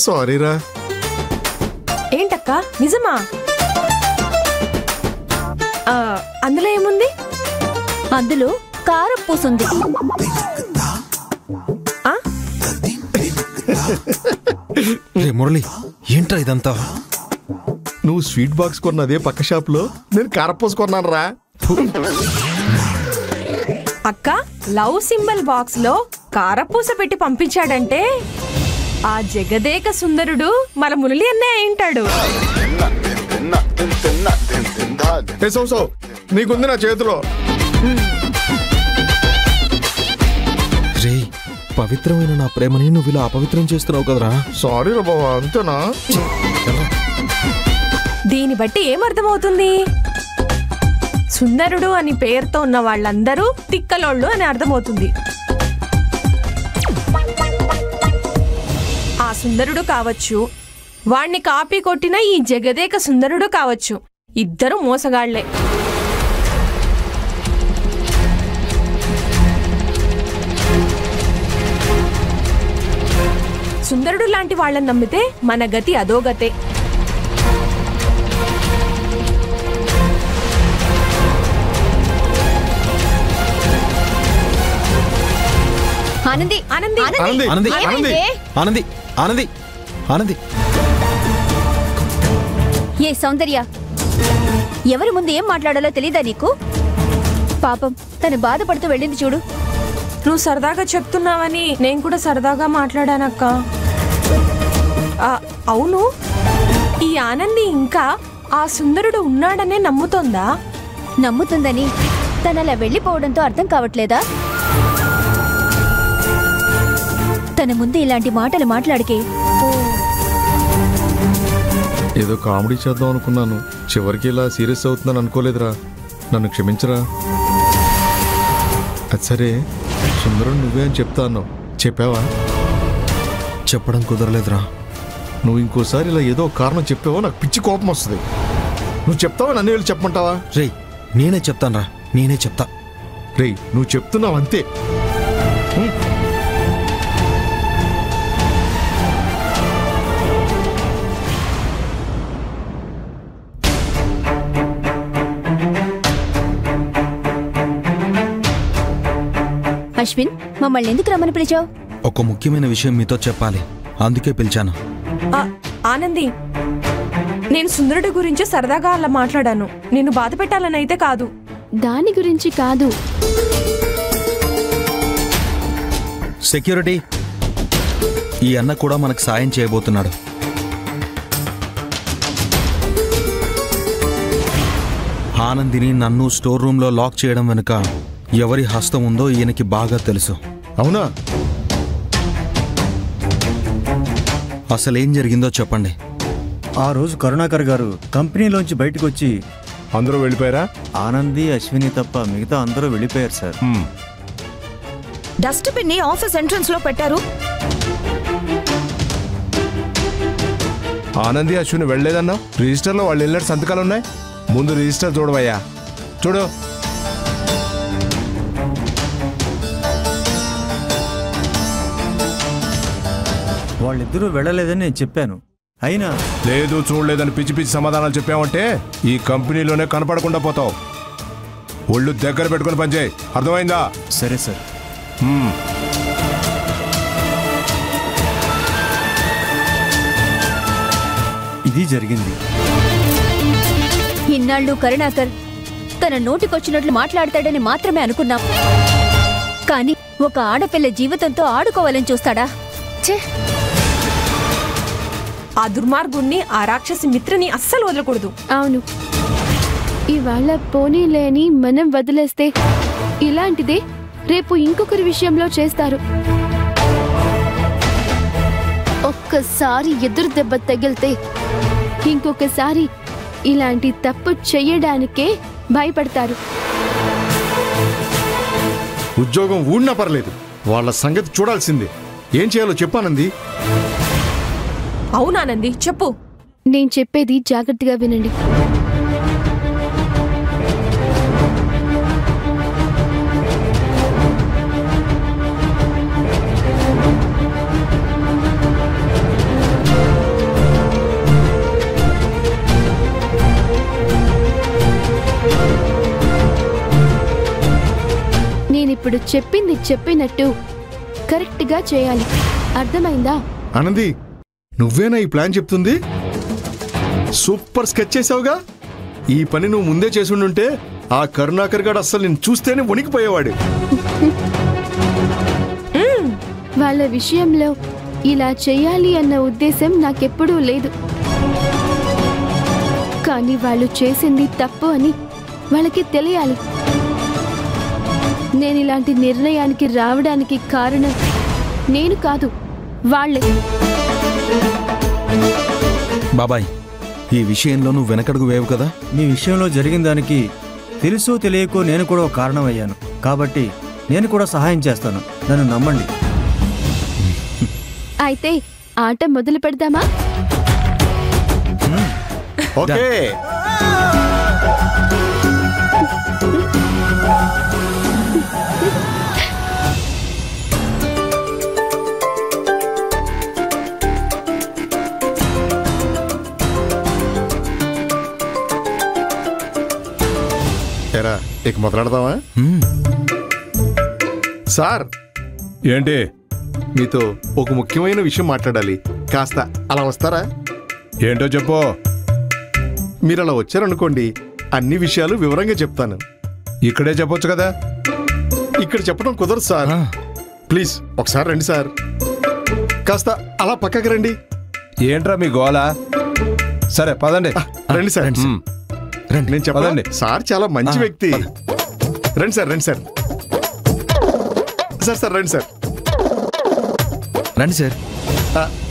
సారీరా. ఏంటక్క నిజమా? అందులో ఏముంది? అందులో కారపూసుంది. మురళి ఏంట్రా ఇదంతా? నువ్వు స్వీట్ బాక్స్ కొన్నదే పక్క షాప్ లో, నేను కారపూస కొన్నాను రా. అక్క లవ్ సింబల్ బాక్స్ లో కారపూస పెట్టి పంపించాడంటే ఆ జగదేక సుందరుడు మన మురళి అన్నే అయింటాడు. నీకుంది నా చేతిలో. రే పవిత్రమైన నా ప్రేమని నువ్వు ఇలా అపవిత్రం చేస్తున్నావు కదరా. సారీ రా బాబా, అంతేనా? దీన్ని బట్టి ఏమర్థమవుతుంది? సుందరుడు అని పేరుతో ఉన్న వాళ్ళందరూ తిక్కలోళ్ళు అని అర్థమవుతుంది. ఆ సుందరుడు కావచ్చు, వాణ్ణి కాపీ కొట్టిన ఈ జగదేక సుందరుడు కావచ్చు, ఇద్దరు మోసగాళ్లే. సుందరుడు లాంటి వాళ్ళని నమ్మితే మన గతి అదోగతే. ఆనంది ఆనంది ఆనంది ఆనంది ఆనంది ఆనంది ఆనంది. ఏ సౌందర్య, ఎవరి ముందు ఏం మాట్లాడాలో తెలీదా నీకు? పాపం తను బాధపడుతూ వెళ్ళింది చూడు. నువ్వు సరదాగా చెప్తున్నావని నేను కూడా సరదాగా మాట్లాడానక్క. అవును, ఈ ఆనంది ఇంకా ఆ సుందరుడు ఉన్నాడనే నమ్ముతోందా? నమ్ముతుందని తనలా వెళ్ళిపోవడంతో అర్థం కావట్లేదా? తన ముందు ఇలాంటి మాటలు మాట్లాడికే. ఏదో కామెడీ చేద్దాం అనుకున్నాను, చివరికి ఇలా సీరియస్ అవుతుందని అనుకోలేదురా. నన్ను క్షమించరా. అది సరే, సుందరం నువ్వే అని చెప్తాను, చెప్పావా? చెప్పడం కుదరలేదురా. నువ్వు ఇంకోసారి ఇలా ఏదో కారణం చెప్పావో నాకు పిచ్చి కోపం వస్తుంది. నువ్వు చెప్తావా, నన్ను వెళ్ళి చెప్పమంటావా? రేయ్ నేనే చెప్తానురా, నేనే చెప్తా. రేయ్ నువ్వు చెప్తున్నావు అంతే. అశ్విన్, మమ్మల్ని ఎందుకు రమ్మని పిలిచావు? ఒక ముఖ్యమైన విషయం మీతో చెప్పాలి, అందుకే పిలిచాను. ఆనంది, నేను సుందరుడి గురించి సరదాగా అలా మాట్లాడాను. నిన్ను బాధ పెట్టాలని అయితే కాదు. దాని గురించి కాదు. సెక్యూరిటీ, ఈ అన్న కూడా మనకు సాయం చేయబోతున్నాడు. ఆనందిని నన్ను స్టోర్ రూమ్ లో లాక్ చేయడం వెనుక ఎవరి హస్తం ఉందో ఈయనకి బాగా తెలుసు. అవునా? అసలేం జరిగిందో చెప్పండి. ఆ రోజు కరుణాకర్ గారు కంపెనీలోంచి బయటకు వచ్చి అందరూ వెళ్ళిపోయారా? ఆనంది, అశ్విని తప్ప మిగతా అందరూ వెళ్ళిపోయారు సార్. డస్ట్బిన్ ని ఆఫీస్ ఎంట్రన్స్ లో పెట్టారు. ఆనంది, అశ్విని వెళ్ళలేదన్నా? రిజిస్టర్ లో వాళ్ళు వెళ్ళినట్టు సంతకాలు ఉన్నాయి. ముందు రిజిస్టర్ చూడవయ్యా, చూడు. వాళ్ళిద్దరూ వెళ్ళలేదని నేను చెప్పాను, అయినా లేదు చూడలేదని పిచ్చి పిచ్చి సమాధానాలు చెప్పావంటే ఈ కంపెనీలోనే కనపడకుండా పోతావు. ఒళ్ళు దగ్గర పెట్టుకుని పనిచేయి, అర్థమైందా? సరే సార్. ఇది జరిగింది. ఇన్నాళ్ళు కరుణాకర్ తన నోటికొచ్చినట్లు మాట్లాడతాడని మాత్రమే అనుకున్నాం, కానీ ఒక ఆడపిల్ల జీవితంతో ఆడుకోవాలని చూస్తాడా? ఆ దుర్మార్గుణ్ణి, ఆ రాక్షసి మిత్రని అస్సలు వదలకూడదు. అవును, ఇవాళ పోనీ లేని మనం వదిలేస్తే ఇలాంటిదే రేపు ఇంకొకరి విషయంలో చేస్తారు. ఒక్కసారి ఎదురు దెబ్బ తగిలితే ఇంకొకసారి ఇలాంటి తప్పు చెయ్యడానికే భయపడతారు. ఉద్యోగం ఊడినా పర్లేదు, వాళ్ళ సంగతి చూడాల్సిందే. ఏం చేయాలో చెప్పానంది. అవునానంది, చెప్పు. నేను చెప్పేది జాగ్రత్తగా వినండి. ఇప్పుడు చెప్పింది చెప్పినట్టు కరెక్ట్గా చేయాలి. అర్థమైందా? ఆనంది, నువ్వేనా ఈ ప్లాన్ చెప్తుంది? సూపర్ స్కెచ్ చేసావుగా. ఈ పని నువ్వు ముందే చేసుండుంటే ఆ కరుణాకర్ గారు అస్సలు నేను చూస్తేనే వణికిపోయేవాడు. వాళ్ళ విషయంలో ఇలా చెయ్యాలి అన్న ఉద్దేశం నాకెప్పుడూ లేదు. కానీ వాళ్ళు చేసింది తప్పు అని వాళ్ళకి తెలియాలి. నేను ఇలాంటి నిర్ణయానికి రావడానికి కారణం నేను కాదు, వాళ్ళే. బాబాయ్, ఈ విషయంలో నువ్వు వెనకడుగు వేవు కదా. మీ విషయంలో జరిగిన దానికి తెలుసో తెలియకో నేను కూడా ఒక కారణం అయ్యాను. కాబట్టి నేను కూడా సహాయం చేస్తాను, నన్ను నమ్మండి. అయితే ఆట మొదలు పెడదామా? ఓకే. ఎరా, ఇక మొదలెడదామా? సార్, ఏంటి? మీతో ఒక ముఖ్యమైన విషయం మాట్లాడాలి. కాస్త అలా వస్తారా? ఏంటో చెప్పు. మీరు అలా వచ్చారనుకోండి, అన్ని విషయాలు వివరంగా చెప్తాను. ఇక్కడే చెప్పొచ్చు కదా. ఇక్కడ చెప్పడం కుదరదు సార్. ప్లీజ్ ఒకసారి రండి సార్. కాస్త అలా పక్కకి రండి. ఏంట్రా మీ గోల? సరే పదండి. రండి సార్. నేను చెప్పదండి. సార్ చాలా మంచి వ్యక్తి. రండి సార్, రండి సార్. సార్ రండి సార్. రండి సార్.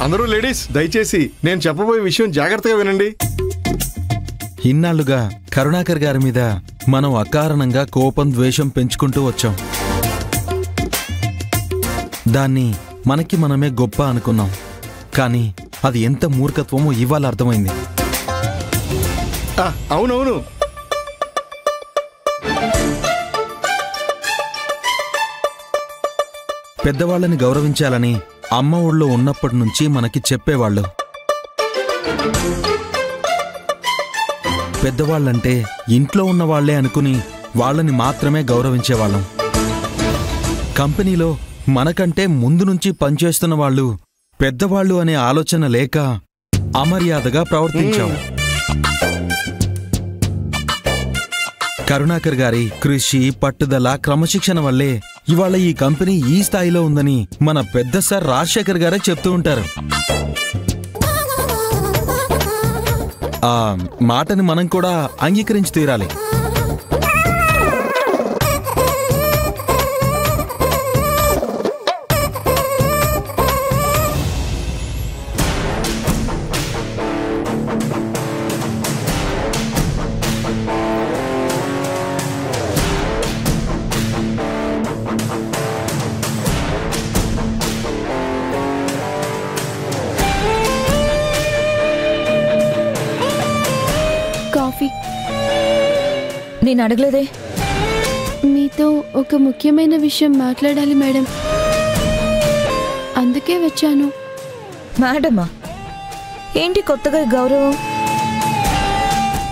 అందరూ లేడీస్ దయచేసి నేను చెప్పబోయే విషయం జాగ్రత్తగా వినండి. ఇన్నాళ్లుగా కరుణాకర్ గారి మీద మనం అకారణంగా కోపం, ద్వేషం పెంచుకుంటూ వచ్చాం. దాన్ని మనకి మనమే గొప్ప అనుకున్నాం. కానీ అది ఎంత మూర్ఖత్వమో ఇవాళ అర్థమైంది. అవునవును. పెద్దవాళ్ళని గౌరవించాలని అమ్మ ఊళ్ళో ఉన్నప్పటి నుంచి మనకి చెప్పేవాళ్ళు. పెద్దవాళ్ళంటే ఇంట్లో ఉన్న వాళ్లే అనుకుని వాళ్ళని మాత్రమే గౌరవించేవాళ్ళం. కంపెనీలో మనకంటే ముందు నుంచి పనిచేస్తున్న వాళ్ళు పెద్దవాళ్ళు అనే ఆలోచన లేక అమర్యాదగా ప్రవర్తించాం. కరుణాకర్ గారి కృషి, పట్టుదల, క్రమశిక్షణ వల్లే ఇవాళ ఈ కంపెనీ ఈ స్థాయిలో ఉందని మన పెద్ద సార్ రాజశేఖర్ గారే చెప్తూ ఉంటారు. ఆ మాటని మనం కూడా అంగీకరించి తీరాలి. నేను అడగలేదే. మీతో ఒక ముఖ్యమైన విషయం మాట్లాడాలి మేడం, అందుకే వచ్చాను. మేడమా? ఏంటి కొత్తగా గౌరవం?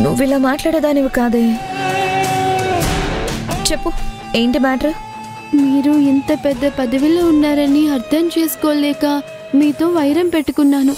నువ్వు ఇలా మాట్లాడేదానివి కాదే. చెప్పు, ఏంటి మ్యాటర్? మీరు ఇంత పెద్ద పదవిలో ఉన్నారని అర్థం చేసుకోలేక మీతో వైరం పెట్టుకున్నాను.